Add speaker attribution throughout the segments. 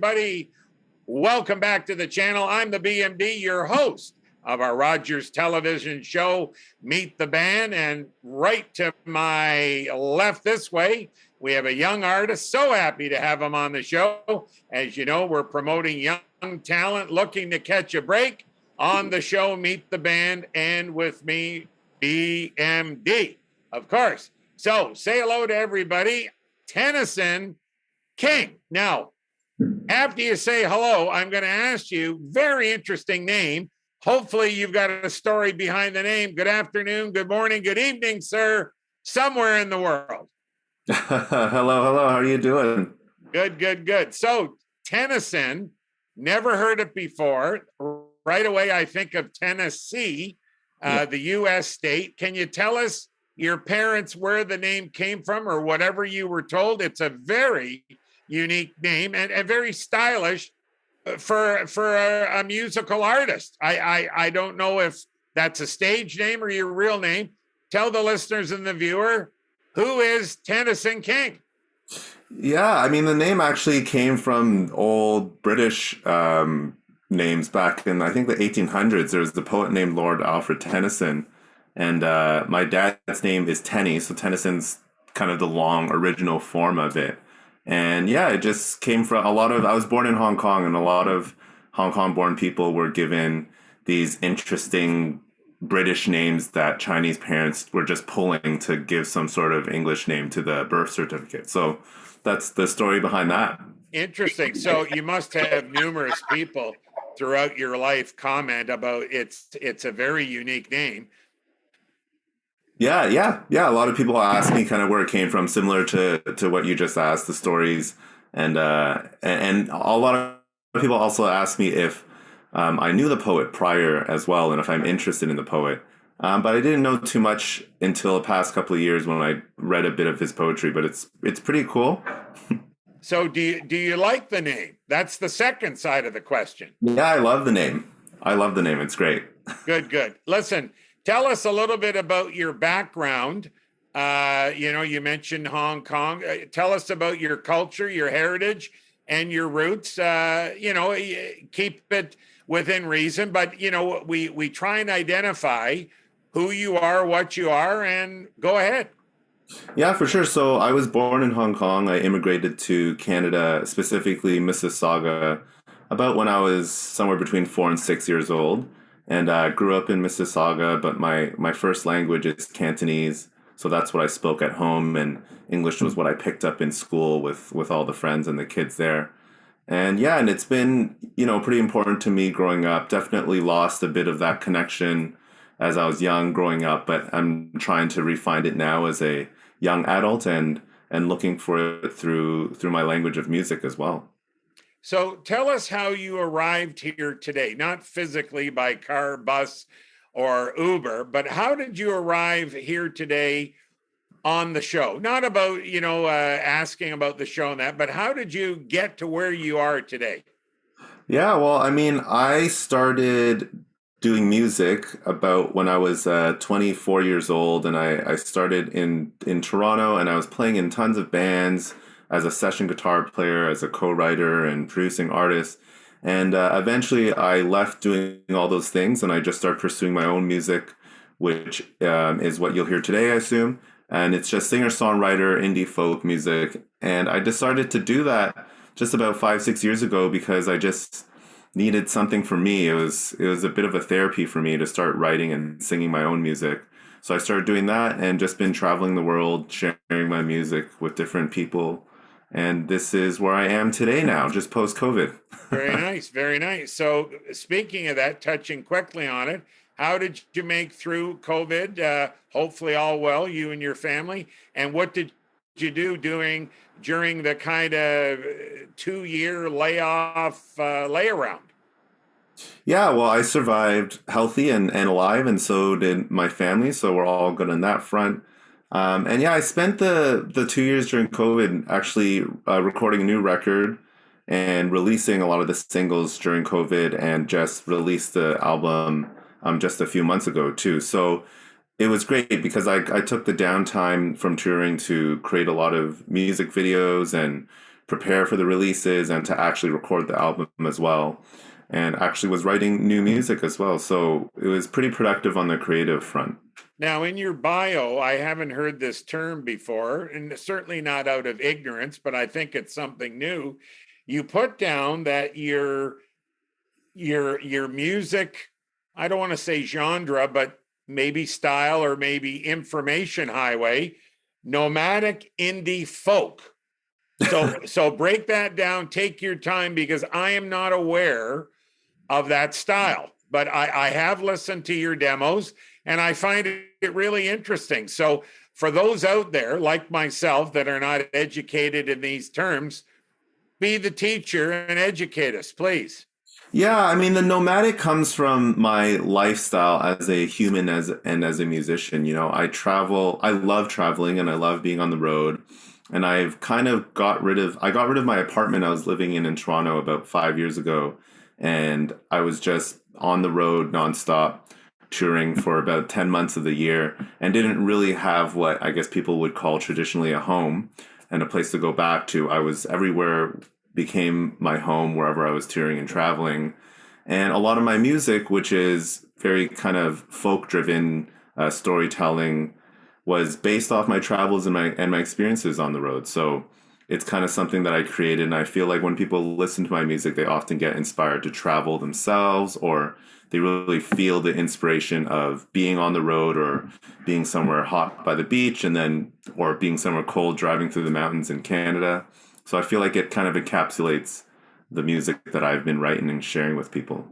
Speaker 1: everybody. Welcome back to the channel. I'm the BMD, your host of our Rogers television show, Meet the Band. And right to my left this way, we have a young artist. So happy to have him on the show. As you know, we're promoting young talent looking to catch a break on the show, Meet the Band, and with me, BMD, of course. So say hello to everybody. Tennyson King. Now, after you say hello, I'm going to ask you, very interesting name. Hopefully you've got a story behind the name. Good afternoon, good morning, good evening, sir, somewhere in the world.
Speaker 2: Hello. How are you doing?
Speaker 1: Good. So Tennyson, never heard it before. Right away, I think of Tennessee, the U.S. state. Can you tell us your parents where the name came from or whatever you were told? It's a very unique name and very stylish for a musical artist. I don't know if that's a stage name or your real name. Tell the listeners and the viewer, who is Tennyson King?
Speaker 2: Yeah, I mean, the name actually came from old British names back in, I think, the 1800s. There was the poet named Lord Alfred Tennyson, and my dad's name is Tenny, so Tennyson's kind of the long original form of it. And yeah, it just came from I was born in Hong Kong, and a lot of Hong Kong born people were given these interesting British names that Chinese parents were just pulling to give some sort of English name to the birth certificate. So that's the story behind that.
Speaker 1: Interesting. So you must have numerous people throughout your life comment about it's a very unique name.
Speaker 2: Yeah. A lot of people ask me kind of where it came from, similar to what you just asked, the stories, and a lot of people also ask me if I knew the poet prior as well, and if I'm interested in the poet. But I didn't know too much until the past couple of years when I read a bit of his poetry. But it's pretty cool.
Speaker 1: So do you like the name? That's the second side of the question.
Speaker 2: Yeah, I love the name. It's great.
Speaker 1: Good. Listen. Tell us a little bit about your background. You mentioned Hong Kong. Tell us about your culture, your heritage, and your roots. Keep it within reason, but we try and identify who you are, what you are, and go ahead.
Speaker 2: Yeah, for sure. So I was born in Hong Kong. I immigrated to Canada, specifically Mississauga, about when I was somewhere between 4 and 6 years old. And I grew up in Mississauga, but my first language is Cantonese, so that's what I spoke at home, and English was what I picked up in school with all the friends and the kids there. And yeah, and it's been, pretty important to me growing up. Definitely lost a bit of that connection as I was young growing up, but I'm trying to refine it now as a young adult and looking for it through my language of music as well.
Speaker 1: So tell us how you arrived here today, not physically by car, bus, or Uber, but how did you arrive here today on the show? Not about, asking about the show and that, but how did you get to where you are today?
Speaker 2: Yeah, well, I mean, I started doing music about when I was 24 years old, and I started in Toronto, and I was playing in tons of bands as a session guitar player, as a co-writer and producing artist. And eventually I left doing all those things and I just started pursuing my own music, which is what you'll hear today, I assume. And it's just singer-songwriter, indie folk music. And I decided to do that just about 5-6 years ago because I just needed something for me. It was a bit of a therapy for me to start writing and singing my own music. So I started doing that and just been traveling the world, sharing my music with different people. And this is where I am today now, just post-COVID.
Speaker 1: Very nice. So speaking of that, touching quickly on it, how did you make through COVID? Hopefully all well, you and your family. And what did you do during the kind of 2-year layoff, lay-around?
Speaker 2: Yeah, well, I survived healthy and alive, and so did my family. So we're all good on that front. And yeah, I spent the 2 years during COVID actually recording a new record and releasing a lot of the singles during COVID, and just released the album just a few months ago too. So it was great because I took the downtime from touring to create a lot of music videos and prepare for the releases and to actually record the album as well. And actually was writing new music as well. So it was pretty productive on the creative front.
Speaker 1: Now, in your bio, I haven't heard this term before, and certainly not out of ignorance, but I think it's something new. You put down that your music, I don't want to say genre, but maybe style or maybe information highway, nomadic indie folk. So break that down, take your time, because I am not aware of that style, but I have listened to your demos and I find it really interesting. So for those out there like myself that are not educated in these terms, be the teacher and educate us, please.
Speaker 2: Yeah, I mean, the nomadic comes from my lifestyle as a human and as a musician. You know, I love traveling and I love being on the road. And I've kind of got rid of my apartment I was living in Toronto about 5 years ago. And I was just on the road nonstop, touring for about 10 months of the year, and didn't really have what I guess people would call traditionally a home and a place to go back to. I was everywhere, became my home wherever I was touring and traveling. And a lot of my music, which is very kind of folk driven storytelling, was based off my travels and my experiences on the road. So it's kind of something that I created. And I feel like when people listen to my music, they often get inspired to travel themselves, or they really feel the inspiration of being on the road or being somewhere hot by the beach or being somewhere cold driving through the mountains in Canada. So I feel like it kind of encapsulates the music that I've been writing and sharing with people.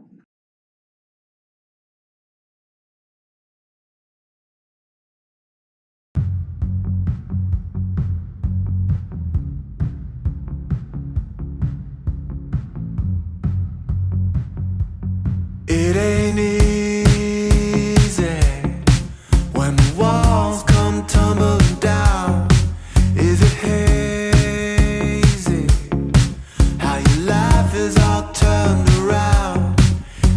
Speaker 3: It ain't easy when the walls come tumbling down. Is it hazy how your life is all turned around?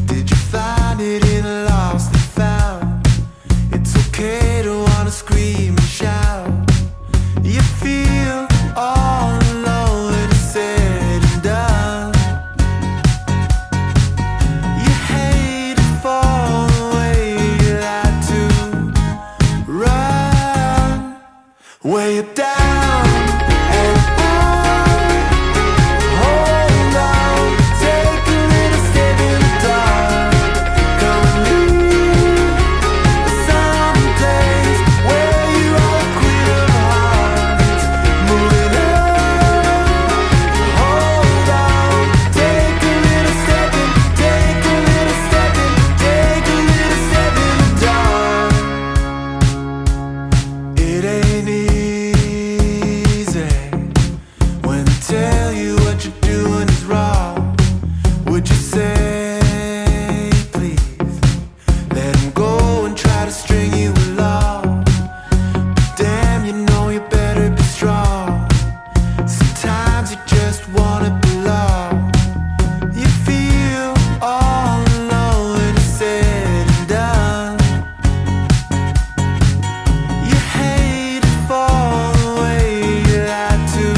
Speaker 3: Did you find it in a lost and found? It's okay to wanna scream and shout. You feel all alone when it's said and done. You hate to fall away, you like to run. When you're down and out, hold on, take a little step in the dark. Come and leave someplace where you are a queen of hearts. Moving on, hold on, take a little step in, take a little step in, take a little step in the dark. It ain't easy when they tell you what you're doing is wrong. Would you say, please, let them go and try to string you along? But damn, you know you better be strong. Sometimes you just wanna belong. You feel all alone when it's said and done. You hate to fall away, you like to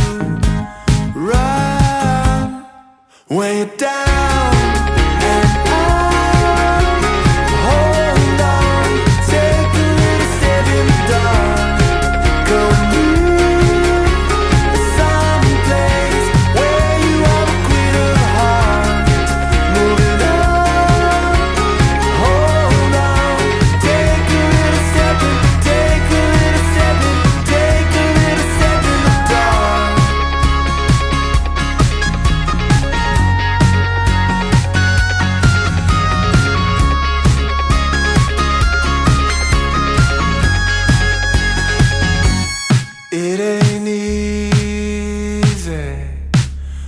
Speaker 3: run. When you're down and out, hold on, take a little step in the dark. Go move someplace where you are the queen of hearts. Moving on, hold on, take a little step in, take a little step in, take a little step in the dark. It ain't easy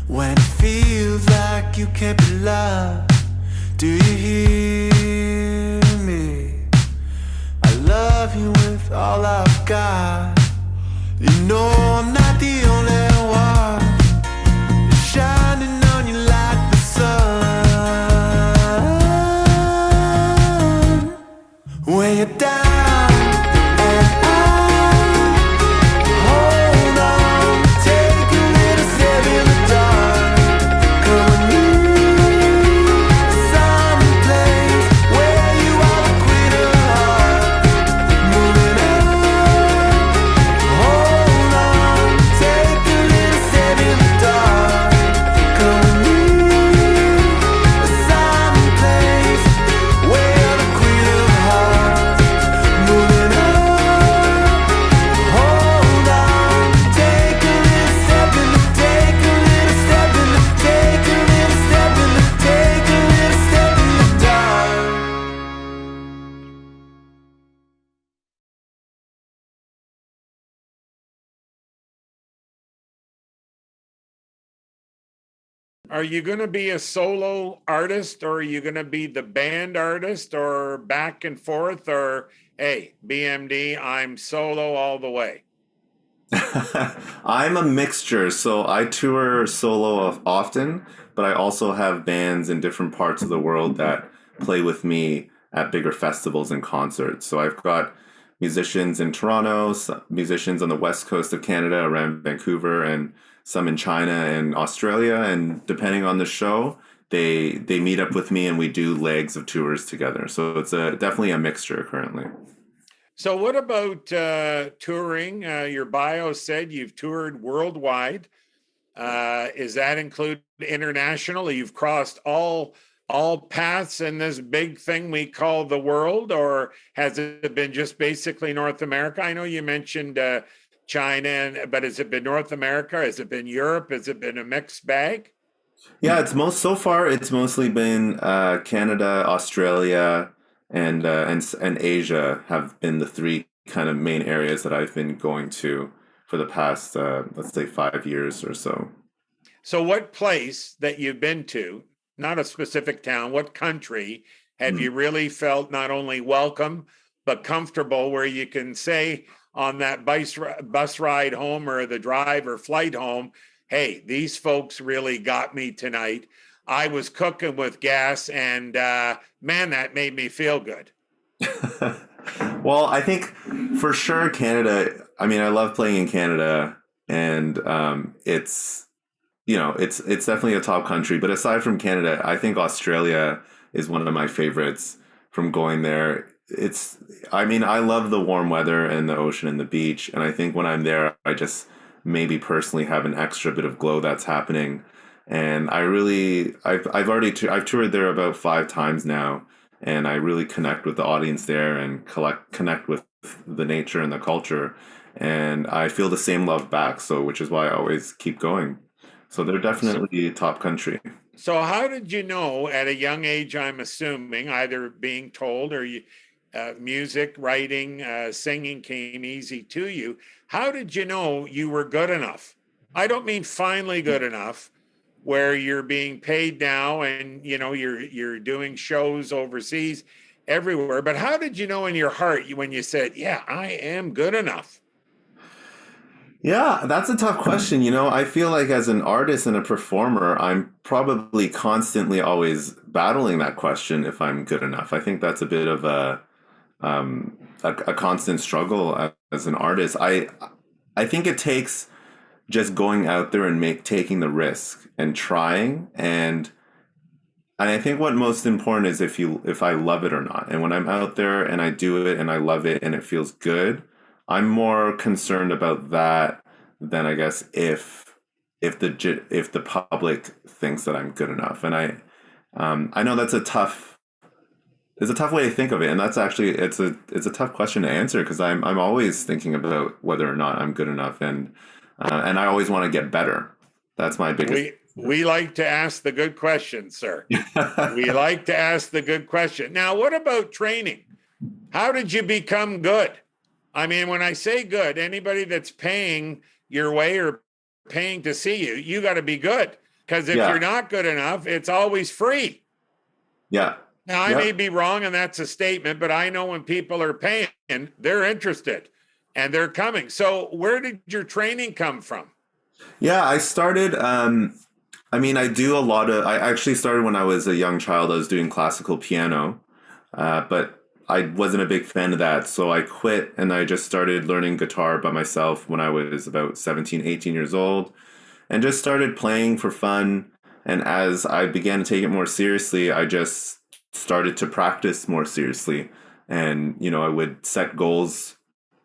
Speaker 3: when it feels like you can't be loved. Do you hear me? I love you with all I've got. You know I'm not the only one. You're shining on you like the sun. When you're down and out, hold on, take a little step in
Speaker 1: Are you going to be a solo artist, or are you going to be the band artist, or back and forth, or hey, BMD, I'm solo all the way?
Speaker 2: I'm a mixture, so I tour solo often, but I also have bands in different parts of the world that play with me at bigger festivals and concerts. So I've got musicians in Toronto, musicians on the west coast of Canada around Vancouver, and some in China and Australia. And depending on the show, they meet up with me and we do legs of tours together. So it's definitely a mixture currently.
Speaker 1: So, what about touring? Your bio said you've toured worldwide. Is that include international? You've crossed all paths in this big thing we call the world, or has it been just basically North America? I know you mentioned China, but has it been North America? Has it been Europe? Has it been a mixed bag?
Speaker 2: Yeah, so far it's mostly been Canada, Australia, and Asia have been the three kind of main areas that I've been going to for the past let's say 5 years or so.
Speaker 1: So, what place that you've been to, not a specific town, what country have
Speaker 2: Hmm.
Speaker 1: you really felt not only welcome, but comfortable where you can say on that bus ride home or the drive or flight home, hey, these folks really got me tonight. I was cooking with gas, and man, that made me feel good.
Speaker 2: Well, I think for sure Canada. I mean, I love playing in Canada, and it's it's definitely a top country. But aside from Canada, I think Australia is one of my favorites from going there. I mean, I love the warm weather and the ocean and the beach, and I think when I'm there, I just maybe personally have an extra bit of glow that's happening. And I've toured there about 5 times now, and I really connect with the audience there and connect with the nature and the culture, and I feel the same love back. So, which is why I always keep going. So they're
Speaker 1: So,
Speaker 2: definitely a top country.
Speaker 1: so how did you know at a young age? I'm assuming either being told or you, music, writing, singing came easy to you. How did you know you were good enough? I don't mean finally good enough, where you're being paid now and you're doing shows overseas, everywhere. But how did you know in your heart when you said, "Yeah, I am good enough"?
Speaker 2: Yeah, that's a tough question. I feel like as an artist and a performer, I'm probably constantly always battling that question if I'm good enough. I think that's a bit of a constant struggle as an artist. I think it takes just going out there and taking the risk and trying, and I think what most important is if I love it or not. And when I'm out there and I do it and I love it and it feels good, I'm more concerned about that than I guess if the public thinks that I'm good enough. And I know it's a tough way to think of it, and that's actually it's a tough question to answer because I'm always thinking about whether or not I'm good enough, and I always want to get better. That's my biggest.
Speaker 1: We like to ask the good question, sir. We like to ask the good question. Now, what about training? How did you become good? I mean, when I say good, anybody that's paying your way or paying to see you, you got to be good. Because if
Speaker 2: Yeah,
Speaker 1: you're not good enough, it's always free.
Speaker 2: yeah,
Speaker 1: Now, I
Speaker 2: yeah.
Speaker 1: may be wrong, and that's a statement, but I know when people are paying, they're interested and they're coming. So, where did your training come from?
Speaker 2: Yeah, I started. I mean, I actually started when I was a young child. I was doing classical piano, but I wasn't a big fan of that. So I quit and I just started learning guitar by myself when I was about 17, 18 years old and just started playing for fun. And as I began to take it more seriously, I just started to practice more seriously. And, I would set goals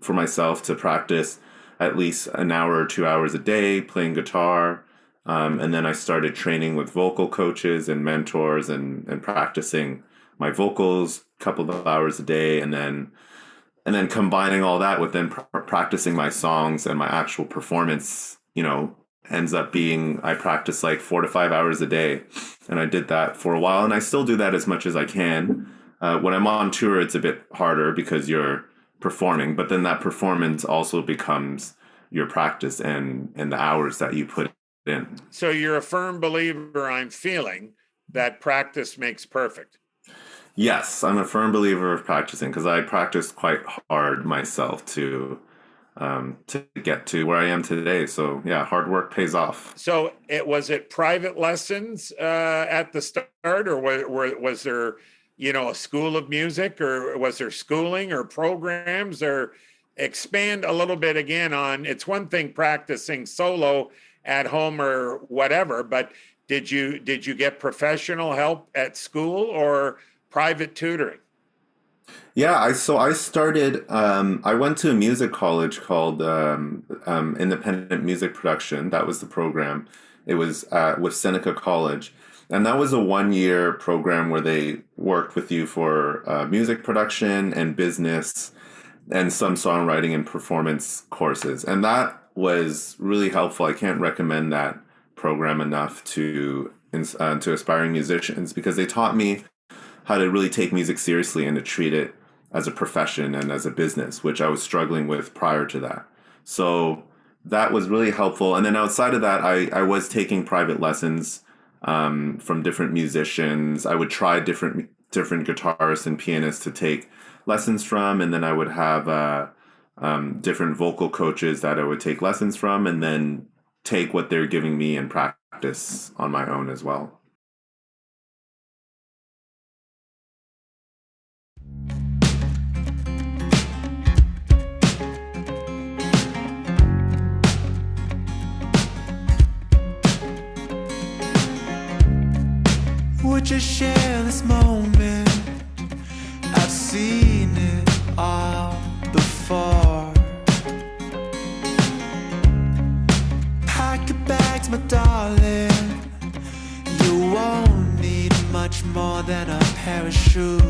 Speaker 2: for myself to practice at least an hour or 2 hours a day playing guitar. And then I started training with vocal coaches and mentors and practicing my vocals a couple of hours a day. And then combining all that with then practicing my songs and my actual performance, ends up being I practice like 4 to 5 hours a day. And I did that for a while. And I still do that as much as I can. When I'm on tour, it's a bit harder because you're performing, but then that performance also becomes your practice and the hours that you put in.
Speaker 1: So you're a firm believer, I'm feeling, that practice makes perfect.
Speaker 2: Yes, I'm a firm believer of practicing because I practiced quite hard myself to get to where I am today. So yeah, hard work pays off.
Speaker 1: So was it private lessons at the start, or was there, a school of music, or was there schooling or programs? Or expand a little bit again on, it's one thing practicing solo at home or whatever, but did you get professional help at school or private tutoring?
Speaker 2: Yeah, I started. I went to a music college called Independent Music Production. That was the program. It was with Seneca College, and that was a 1-year program where they worked with you for music production and business, and some songwriting and performance courses, and that was really helpful. I can't recommend that program enough to aspiring musicians because they taught me how to really take music seriously and to treat it as a profession and as a business, which I was struggling with prior to that. So that was really helpful. And then outside of that, I was taking private lessons from different musicians. I would try different guitarists and pianists to take lessons from, and then I would have different vocal coaches that I would take lessons from, and then take what they're giving me and practice on my own as well.
Speaker 3: Would you share this moment? I've seen it all before. Pack your bags, my darling. You won't need much more than a pair of shoes.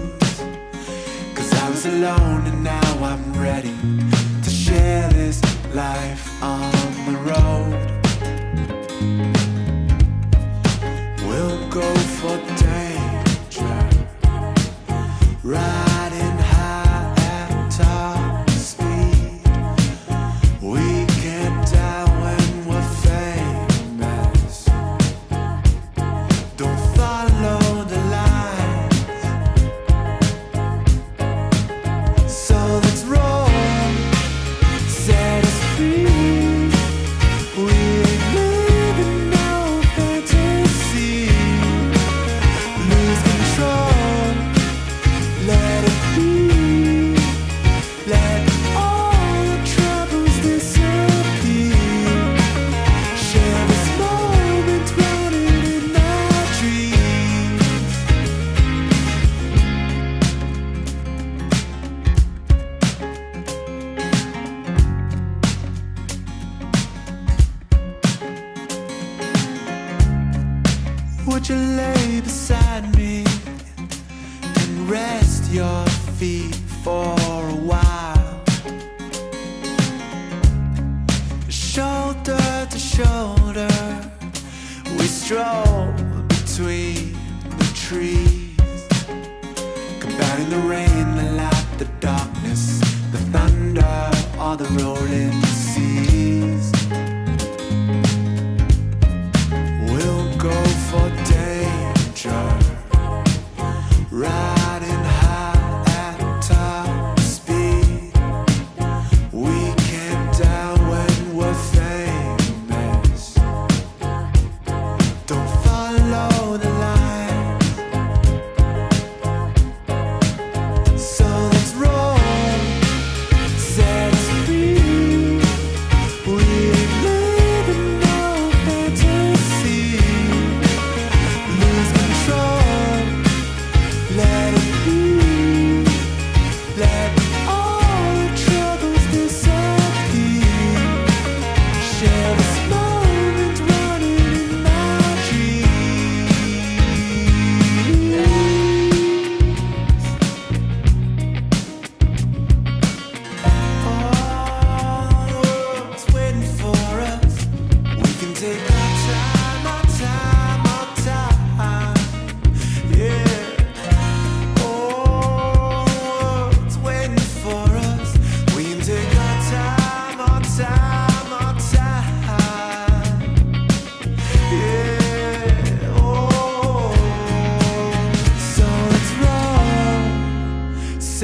Speaker 3: 'Cause I was alone and now I'm ready to share this life on the road. We'll go for danger, riding high at top speed. We can't die when we're famous. Don't follow the lines. So let's roll, set us free. We ain't living no fantasy. Lose control, let it be. Let all the troubles disappear. Share this moment running in my dreams. Would you lay beside me and rest your feet for a while? Shoulder to shoulder, we stroll between the trees, combating the rain, the light, the darkness, the thunder, or the rolling seas. We'll go for danger, riding high at top speed. We can't die when we're famous. Don't follow the line. So let's roll, set us free. We ain't living no fantasy. Lose control, let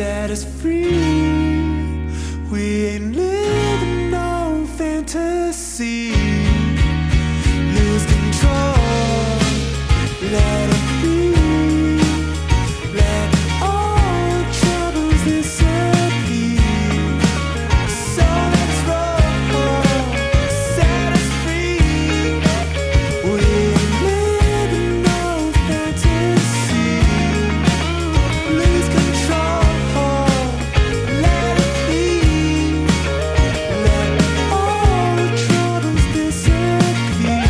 Speaker 3: set us free. We ain't living no fantasy. Lose control, let it be. Let all troubles disappear. So let's roll, set us free. We ain't living no fantasy. Lose control, let it be. Let all troubles disappear.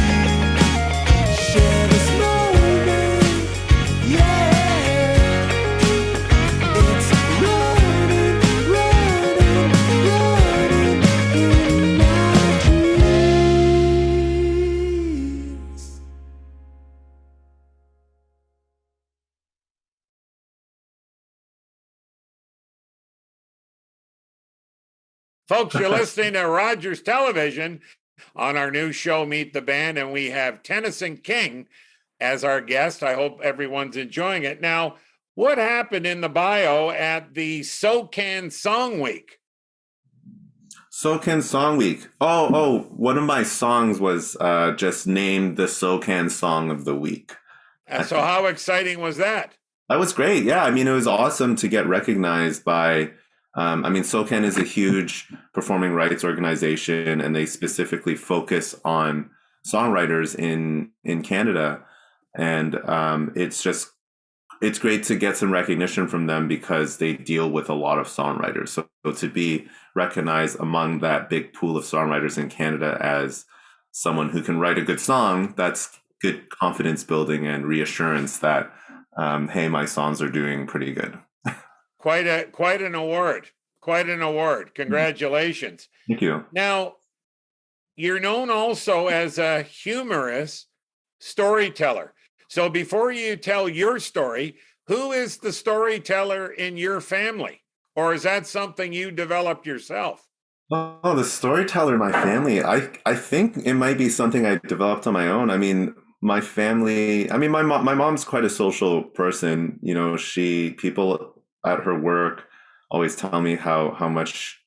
Speaker 3: Share this moment, yeah. It's running, running, running in my dreams.
Speaker 1: Folks, you're listening to Rogers Television on our new show, Meet the Band, and we have Tennyson King as our guest. I hope everyone's enjoying it. Now, what happened in the bio at the SoCan Song Week?
Speaker 2: SoCan Song Week. Oh, one of my songs was just named the SoCan Song of the Week.
Speaker 1: So how exciting was that?
Speaker 2: That was great. Yeah, I mean, it was awesome to get recognized by. SoCan is a huge performing rights organization, and they specifically focus on songwriters in Canada. And it's great to get some recognition from them because they deal with a lot of songwriters. So to be recognized among that big pool of songwriters in Canada as someone who can write a good song, that's good confidence building and reassurance that, hey, my songs are doing pretty good.
Speaker 1: Quite an award. Quite an award. Congratulations.
Speaker 2: Thank you.
Speaker 1: Now, you're known also as a humorous storyteller. So before you tell your story, who is the storyteller in your family? Or is that something you developed yourself?
Speaker 2: Oh, the storyteller in my family. I think it might be something I developed on my own. I mean, my family, my mom's quite a social person. You know, people at her work always tell me how much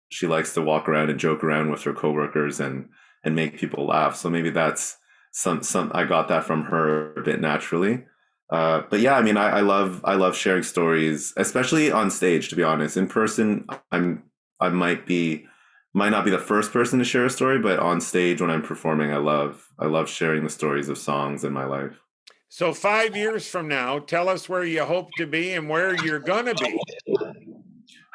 Speaker 2: she likes to walk around and joke around with her coworkers and make people laugh. So maybe that's some I got that from her a bit naturally. But yeah, I mean, I love sharing stories, especially on stage, to be honest. In person, I might not be the first person to share a story, but on stage when I'm performing, I love sharing the stories of songs in my life.
Speaker 1: So 5 years from now, tell us where you hope to be and where you're going to be.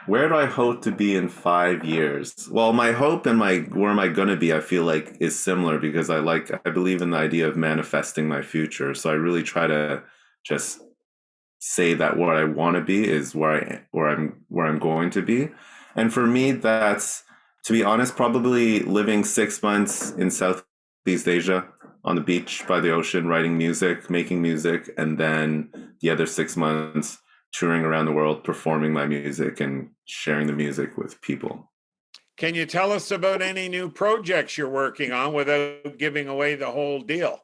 Speaker 2: Where do I hope to be in 5 years? Well, my hope and where am I going to be, I feel like is similar because I believe in the idea of manifesting my future. So I really try to just say that what I want to be is where I'm going to be. And for me, that's, to be honest, probably living 6 months in Southeast Asia on the beach by the ocean, writing music, making music, and then the other 6 months touring around the world, performing my music and sharing the music with people.
Speaker 1: Can you tell us about any new projects you're working on without giving away the whole deal?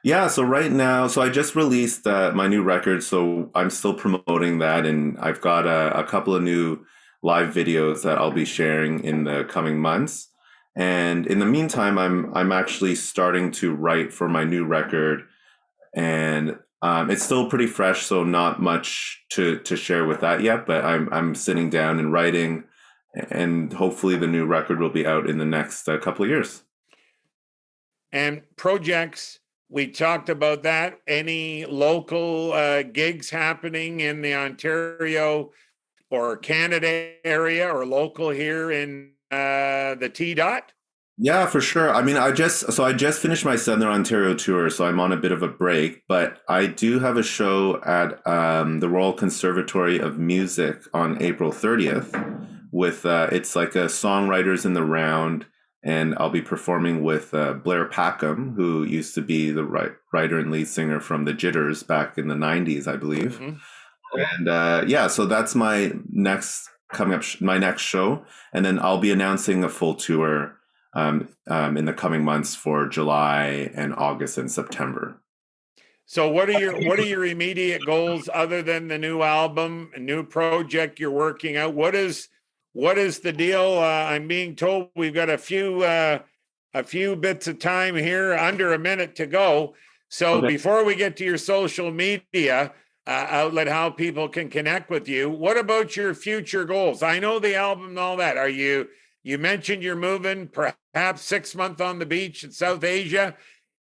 Speaker 2: Yeah, so right now, I just released my new record, so I'm still promoting that, and I've got a couple of new live videos that I'll be sharing in the coming months. And in the meantime, I'm actually starting to write for my new record, and it's still pretty fresh, so not much to share with that yet. But I'm sitting down and writing, and hopefully the new record will be out in the next couple of years.
Speaker 1: And projects, we talked about that. Any local gigs happening in the Ontario or Canada area or local here in the T-Dot?
Speaker 2: Yeah, for sure. I mean, I just finished my Southern Ontario tour, so I'm on a bit of a break, but I do have a show at the Royal Conservatory of Music on April 30th with, it's like a Songwriters in the Round, and I'll be performing with Blair Packham, who used to be the writer and lead singer from the Jitters back in the 90s, I believe. Mm-hmm. And so that's my next show, and then I'll be announcing a full tour in the coming months for July and August and September.
Speaker 1: So what are your immediate goals other than the new album, a new project you're working out? What is the deal? I'm being told we've got a few bits of time here, under a minute to go. So
Speaker 2: Okay.
Speaker 1: before we get to your social media outlet, how people can connect with you, what about your future goals? I know the album and all that. You mentioned you're moving perhaps 6 months on the beach in South Asia.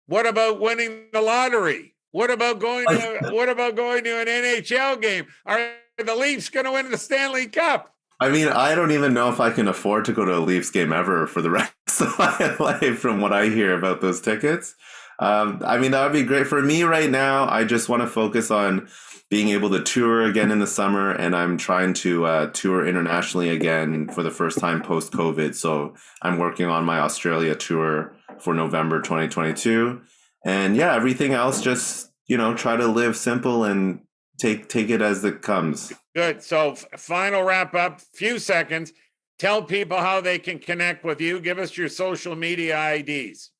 Speaker 1: What about winning the lottery? What about going to an NHL game? Are the Leafs going to win the Stanley Cup?
Speaker 2: I mean, I don't even know if I can afford to go to a Leafs game ever for the rest of my life from what I hear about those tickets. I mean, that would be great. For me right now, I just want to focus on being able to tour again in the summer, and I'm trying to tour internationally again for the first time post-COVID. So I'm working on my Australia tour for November 2022. And yeah, everything else, just, try to live simple and take it as it comes.
Speaker 1: Good. So final wrap up, few seconds. Tell people how they can connect with you. Give us your social media IDs.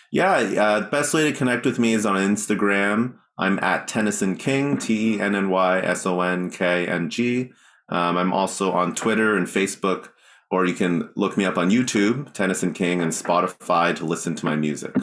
Speaker 2: Yeah, best way to connect with me is on Instagram. I'm at Tennyson King, TennySonKng. I'm also on Twitter and Facebook, or you can look me up on YouTube, Tennyson King, and Spotify to listen to my music.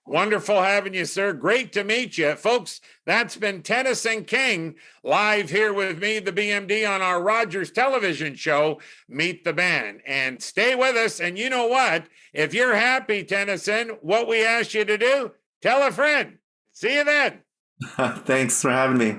Speaker 1: Wonderful having you, sir. Great to meet you. Folks, that's been Tennyson King live here with me, the BMD, on our Rogers television show, Meet the Band. And stay with us. And you know what? If you're happy, Tennyson, what we ask you to do, tell a friend. See you then.
Speaker 2: Thanks for having me.